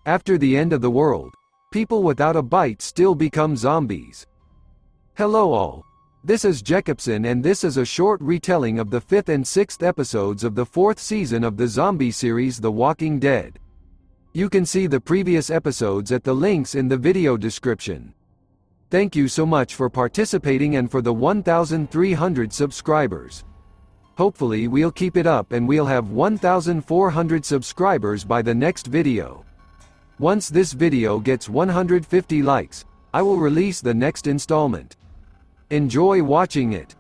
After the end of the world, people without a bite still become zombies. Hello all. This is Jacobson and this is a short retelling of the 5th and 6th episodes of the 4th season of the zombie series The Walking Dead. You can see the previous episodes at the links in the video description. Thank you so much for participating and for the 1,300 subscribers. Hopefully we'll keep it up and we'll have 1,400 subscribers by the next video. Once this video gets 150 likes, I will release the next installment. Enjoy watching it.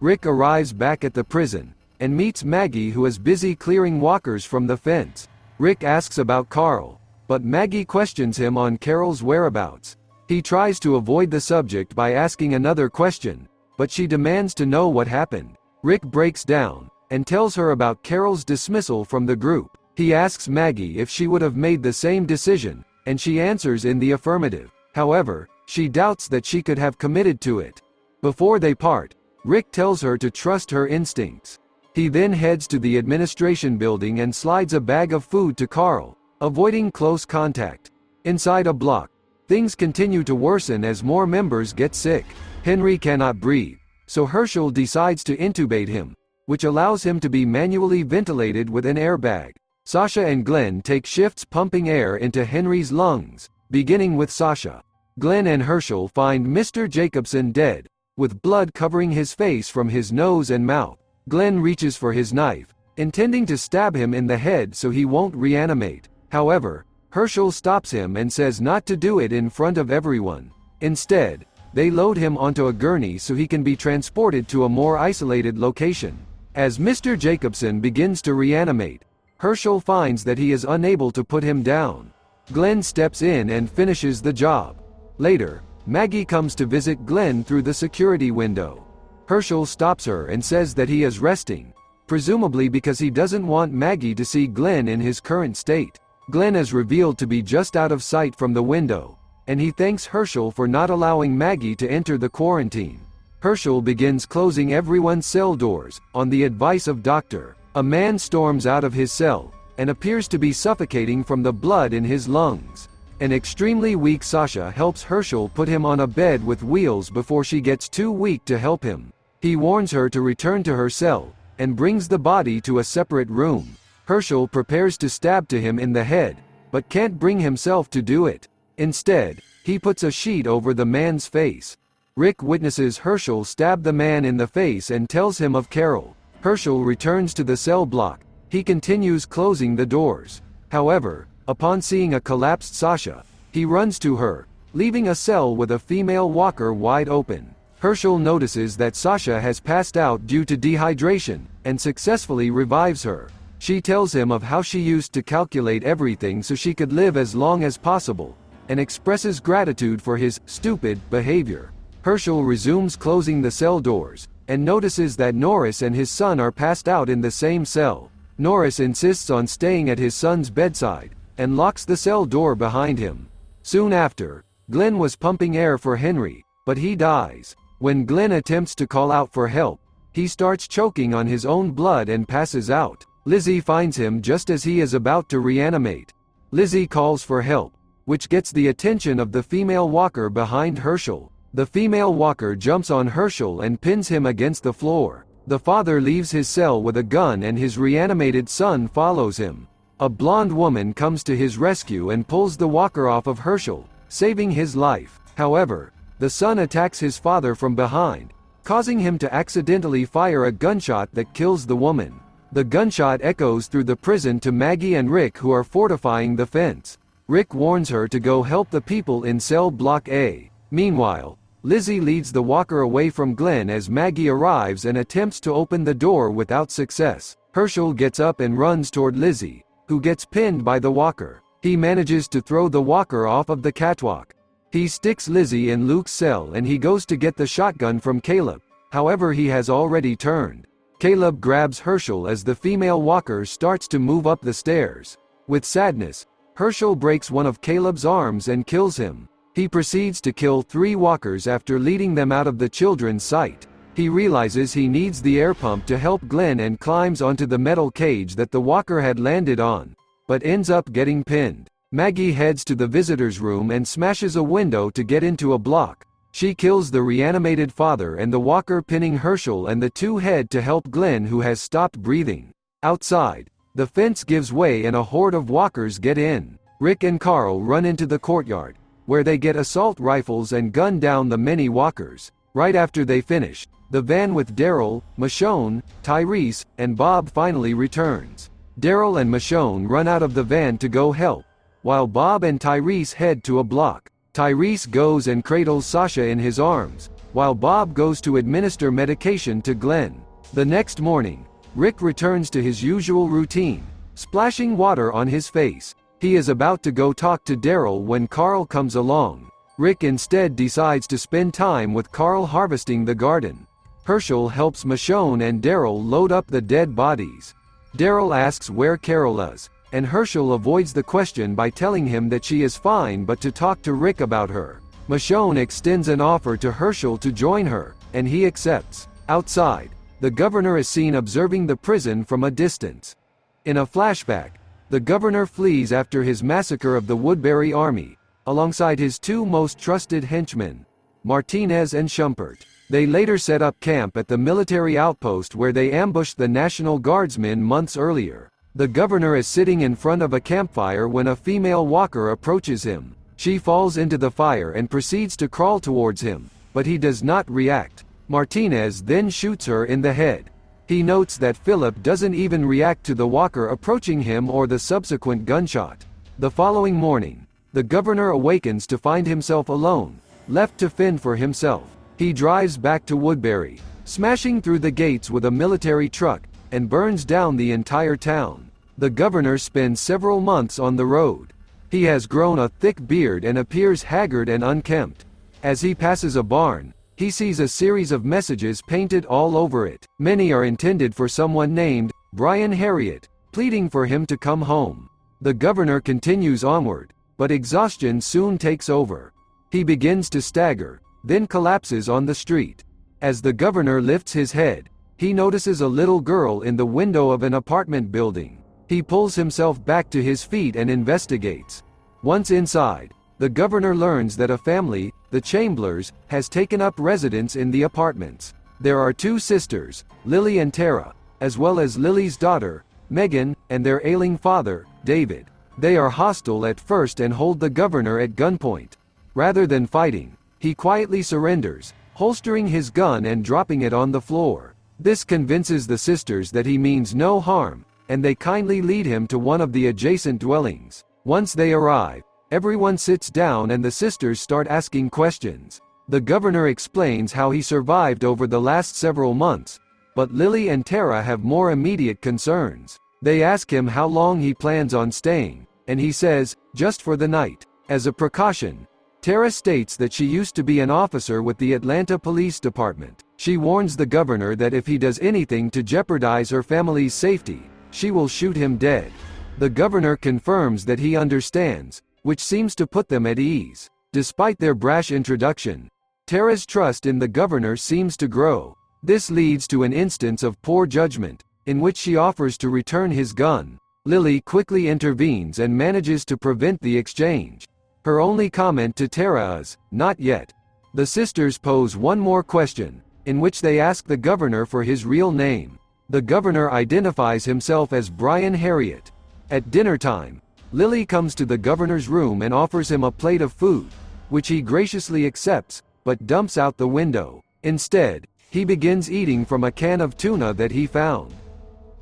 Rick arrives back at the prison, and meets Maggie, who is busy clearing walkers from the fence. Rick asks about Carl, but Maggie questions him on Carol's whereabouts. He tries to avoid the subject by asking another question, but she demands to know what happened. Rick breaks down, and tells her about Carol's dismissal from the group. He asks Maggie if she would have made the same decision, and she answers in the affirmative. However, she doubts that she could have committed to it. Before they part, Rick tells her to trust her instincts. He then heads to the administration building and slides a bag of food to Carl, avoiding close contact. Inside a block, things continue to worsen as more members get sick. Henry cannot breathe, so Herschel decides to intubate him, which allows him to be manually ventilated with an airbag. Sasha and Glenn take shifts pumping air into Henry's lungs, beginning with Sasha. Glenn and Herschel find Mr. Jacobson dead, with blood covering his face from his nose and mouth. Glenn reaches for his knife, intending to stab him in the head so he won't reanimate. However, Herschel stops him and says not to do it in front of everyone. Instead, they load him onto a gurney so he can be transported to a more isolated location. As Mr. Jacobson begins to reanimate, Herschel finds that he is unable to put him down. Glenn steps in and finishes the job. Later, Maggie comes to visit Glenn through the security window. Herschel stops her and says that he is resting, presumably because he doesn't want Maggie to see Glenn in his current state. Glenn is revealed to be just out of sight from the window, and he thanks Herschel for not allowing Maggie to enter the quarantine. Herschel begins closing everyone's cell doors, on the advice of Dr. A man storms out of his cell, and appears to be suffocating from the blood in his lungs. An extremely weak Sasha helps Herschel put him on a bed with wheels before she gets too weak to help him. He warns her to return to her cell, and brings the body to a separate room. Herschel prepares to stab to him in the head, but can't bring himself to do it. Instead, he puts a sheet over the man's face. Rick witnesses Herschel stab the man in the face and tells him of Carol. Herschel returns to the cell block. He continues closing the doors. However, upon seeing a collapsed Sasha, he runs to her, leaving a cell with a female walker wide open. Herschel notices that Sasha has passed out due to dehydration, and successfully revives her. She tells him of how she used to calculate everything so she could live as long as possible, and expresses gratitude for his stupid behavior. Herschel resumes closing the cell doors, and notices that Norris and his son are passed out in the same cell. Norris insists on staying at his son's bedside, and locks the cell door behind him. Soon after, Glenn was pumping air for Henry, but he dies. When Glenn attempts to call out for help, he starts choking on his own blood and passes out. Lizzie finds him just as he is about to reanimate. Lizzie calls for help, which gets the attention of the female walker behind Herschel. The female walker jumps on Herschel and pins him against the floor. The father leaves his cell with a gun and his reanimated son follows him. A blonde woman comes to his rescue and pulls the walker off of Herschel, saving his life. However, the son attacks his father from behind, causing him to accidentally fire a gunshot that kills the woman. The gunshot echoes through the prison to Maggie and Rick, who are fortifying the fence. Rick warns her to go help the people in cell block A. Meanwhile, Lizzie leads the walker away from Glenn as Maggie arrives and attempts to open the door without success. Herschel gets up and runs toward Lizzie, who gets pinned by the walker. He manages to throw the walker off of the catwalk. He sticks Lizzie in Luke's cell and he goes to get the shotgun from Caleb. However, he has already turned. Caleb grabs Herschel as the female walker starts to move up the stairs. With sadness, Herschel breaks one of Caleb's arms and kills him. He proceeds to kill 3 walkers after leading them out of the children's sight. He realizes he needs the air pump to help Glenn and climbs onto the metal cage that the walker had landed on, but ends up getting pinned. Maggie heads to the visitor's room and smashes a window to get into a block. She kills the reanimated father and the walker, pinning Herschel, and the two head to help Glenn, who has stopped breathing. Outside, the fence gives way and a horde of walkers get in. Rick and Carl run into the courtyard, where they get assault rifles and gun down the many walkers. Right after they finish, the van with Daryl, Michonne, Tyrese, and Bob finally returns. Daryl and Michonne run out of the van to go help, while Bob and Tyrese head to a block. Tyrese goes and cradles Sasha in his arms, while Bob goes to administer medication to Glenn. The next morning, Rick returns to his usual routine, splashing water on his face. He is about to go talk to Daryl when Carl comes along. Rick instead decides to spend time with Carl harvesting the garden. Herschel helps Michonne and Daryl load up the dead bodies. Daryl asks where Carol is, and Herschel avoids the question by telling him that she is fine but to talk to Rick about her. Michonne extends an offer to Herschel to join her, and he accepts. Outside, the governor is seen observing the prison from a distance. In a flashback, the governor flees after his massacre of the Woodbury army, alongside his two most trusted henchmen, Martinez and Schumpert. They later set up camp at the military outpost where they ambushed the National Guardsmen months earlier. The governor is sitting in front of a campfire when a female walker approaches him. She falls into the fire and proceeds to crawl towards him, but he does not react. Martinez then shoots her in the head. He notes that Philip doesn't even react to the walker approaching him or the subsequent gunshot. The following morning, the governor awakens to find himself alone, left to fend for himself. He drives back to Woodbury, smashing through the gates with a military truck, and burns down the entire town. The governor spends several months on the road. He has grown a thick beard and appears haggard and unkempt. As he passes a barn, he sees a series of messages painted all over it. Many are intended for someone named Brian Harriet, pleading for him to come home. The governor continues onward, but exhaustion soon takes over. He begins to stagger, then collapses on the street. As the governor lifts his head, he notices a little girl in the window of an apartment building. He pulls himself back to his feet and investigates. Once inside, the governor learns that a family, the Chamblers, has taken up residence in the apartments. There are two sisters, Lily and Tara, as well as Lily's daughter, Megan, and their ailing father, David. They are hostile at first and hold the governor at gunpoint. Rather than fighting, he quietly surrenders, holstering his gun and dropping it on the floor. This convinces the sisters that he means no harm, and they kindly lead him to one of the adjacent dwellings. Once they arrive, everyone sits down and the sisters start asking questions. The governor explains how he survived over the last several months, but Lily and Tara have more immediate concerns. They ask him how long he plans on staying, and he says, just for the night. As a precaution, Tara states that she used to be an officer with the Atlanta Police Department. She warns the governor that if he does anything to jeopardize her family's safety, she will shoot him dead. The governor confirms that he understands, which seems to put them at ease. Despite their brash introduction, Tara's trust in the governor seems to grow. This leads to an instance of poor judgment, in which she offers to return his gun. Lily quickly intervenes and manages to prevent the exchange. Her only comment to Tara is, "Not yet." The sisters pose one more question, in which they ask the governor for his real name. The governor identifies himself as Brian Harriet. At dinner time, Lily comes to the governor's room and offers him a plate of food, which he graciously accepts, but dumps out the window. Instead, he begins eating from a can of tuna that he found.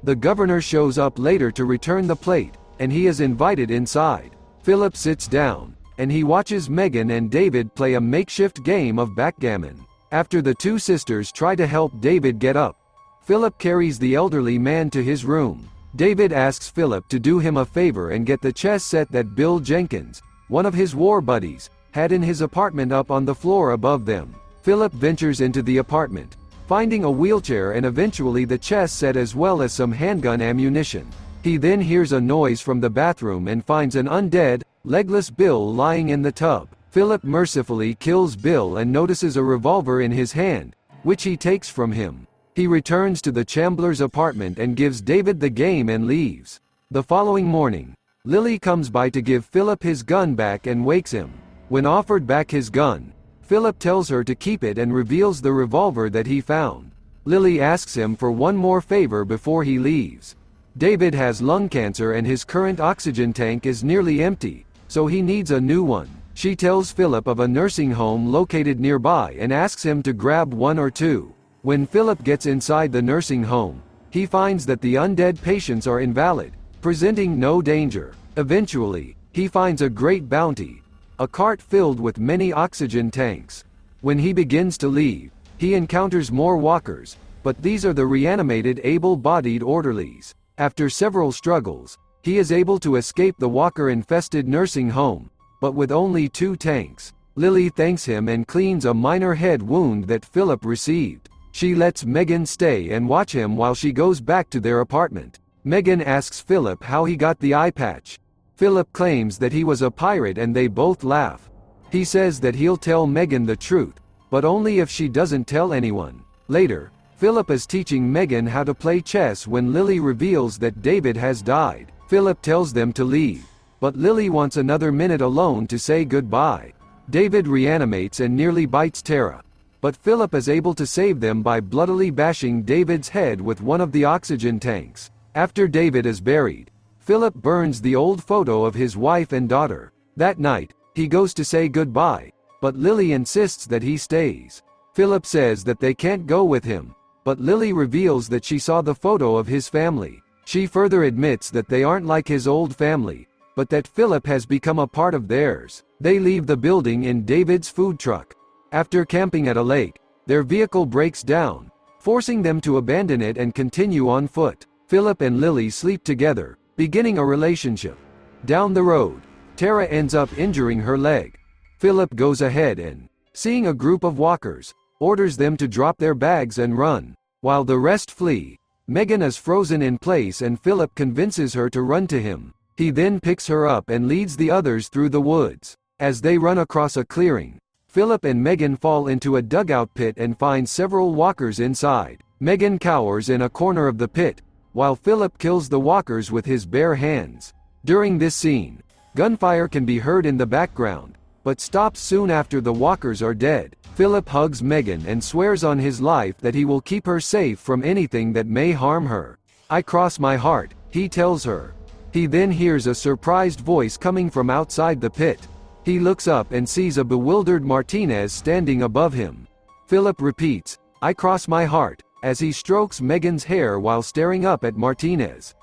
The governor shows up later to return the plate, and he is invited inside. Philip sits down, and he watches Megan and David play a makeshift game of backgammon. After the two sisters try to help David get up, Philip carries the elderly man to his room. David asks Philip to do him a favor and get the chess set that Bill Jenkins, one of his war buddies, had in his apartment up on the floor above them. Philip ventures into the apartment, finding a wheelchair and eventually the chess set as well as some handgun ammunition. He then hears a noise from the bathroom and finds an undead, legless Bill lying in the tub. Philip mercifully kills Bill and notices a revolver in his hand, which he takes from him. He returns to the Chamblers' apartment and gives David the game and leaves. The following morning, Lily comes by to give Philip his gun back and wakes him. When offered back his gun, Philip tells her to keep it and reveals the revolver that he found. Lily asks him for one more favor before he leaves. David has lung cancer and his current oxygen tank is nearly empty, so he needs a new one. She tells Philip of a nursing home located nearby and asks him to grab one or two. When Philip gets inside the nursing home, he finds that the undead patients are invalid, presenting no danger. Eventually, he finds a great bounty, a cart filled with many oxygen tanks. When he begins to leave, he encounters more walkers, but these are the reanimated able-bodied orderlies. After several struggles, he is able to escape the walker-infested nursing home, but with only 2 tanks. Lily thanks him and cleans a minor head wound that Philip received. She lets Megan stay and watch him while she goes back to their apartment. Megan asks Philip how he got the eye patch. Philip claims that he was a pirate and they both laugh. He says that he'll tell Megan the truth, but only if she doesn't tell anyone. Later, Philip is teaching Megan how to play chess when Lily reveals that David has died. Philip tells them to leave, but Lily wants another minute alone to say goodbye. David reanimates and nearly bites Tara, but Philip is able to save them by bloodily bashing David's head with one of the oxygen tanks. After David is buried, Philip burns the old photo of his wife and daughter. That night, he goes to say goodbye, but Lily insists that he stays. Philip says that they can't go with him, but Lily reveals that she saw the photo of his family. She further admits that they aren't like his old family, but that Philip has become a part of theirs. They leave the building in David's food truck. After camping at a lake, their vehicle breaks down, forcing them to abandon it and continue on foot. Philip and Lily sleep together, beginning a relationship. Down the road, Tara ends up injuring her leg. Philip goes ahead and, seeing a group of walkers, orders them to drop their bags and run. While the rest flee, Megan is frozen in place and Philip convinces her to run to him. He then picks her up and leads the others through the woods. As they run across a clearing, Philip and Megan fall into a dugout pit and find several walkers inside. Megan cowers in a corner of the pit, while Philip kills the walkers with his bare hands. During this scene, gunfire can be heard in the background, but stops soon after the walkers are dead. Philip hugs Megan and swears on his life that he will keep her safe from anything that may harm her. "I cross my heart," he tells her. He then hears a surprised voice coming from outside the pit. He looks up and sees a bewildered Martinez standing above him. Philip repeats, "I cross my heart," as he strokes Megan's hair while staring up at Martinez.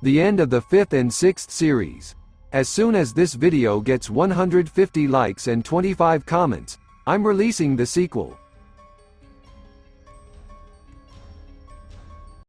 The end of the 5th and 6th series. As soon as this video gets 150 likes and 25 comments, I'm releasing the sequel.